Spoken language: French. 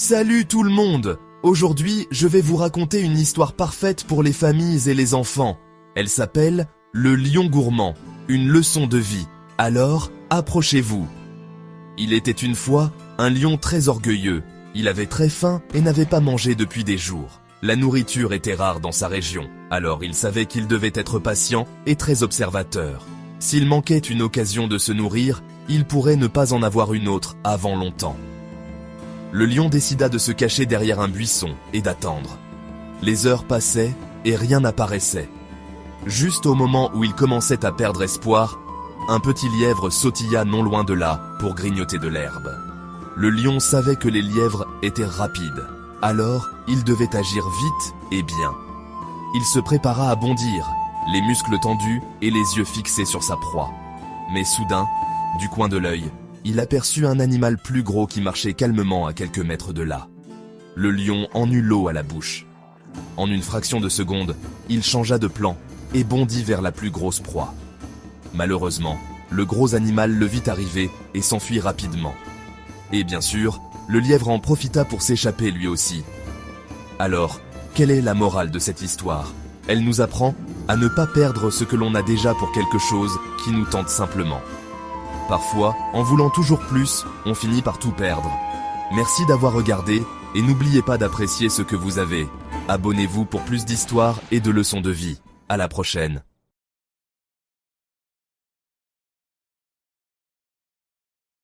Salut tout le monde! Aujourd'hui, je vais vous raconter une histoire parfaite pour les familles et les enfants. Elle s'appelle « Le lion gourmand », une leçon de vie. Alors, approchez-vous. Il était une fois un lion très orgueilleux. Il avait très faim et n'avait pas mangé depuis des jours. La nourriture était rare dans sa région, alors il savait qu'il devait être patient et très observateur. S'il manquait une occasion de se nourrir, il pourrait ne pas en avoir une autre avant longtemps. Le lion décida de se cacher derrière un buisson et d'attendre. Les heures passaient et rien n'apparaissait. Juste au moment où il commençait à perdre espoir, un petit lièvre sautilla non loin de là pour grignoter de l'herbe. Le lion savait que les lièvres étaient rapides, alors il devait agir vite et bien. Il se prépara à bondir, les muscles tendus et les yeux fixés sur sa proie. Mais soudain, du coin de l'œil, il aperçut un animal plus gros qui marchait calmement à quelques mètres de là. Le lion en eut l'eau à la bouche. En une fraction de seconde, il changea de plan et bondit vers la plus grosse proie. Malheureusement, le gros animal le vit arriver et s'enfuit rapidement. Et bien sûr, le lièvre en profita pour s'échapper lui aussi. Alors, quelle est la morale de cette histoire? Elle nous apprend à ne pas perdre ce que l'on a déjà pour quelque chose qui nous tente simplement. Parfois, en voulant toujours plus, on finit par tout perdre. Merci d'avoir regardé et n'oubliez pas d'apprécier ce que vous avez. Abonnez-vous pour plus d'histoires et de leçons de vie. À la prochaine.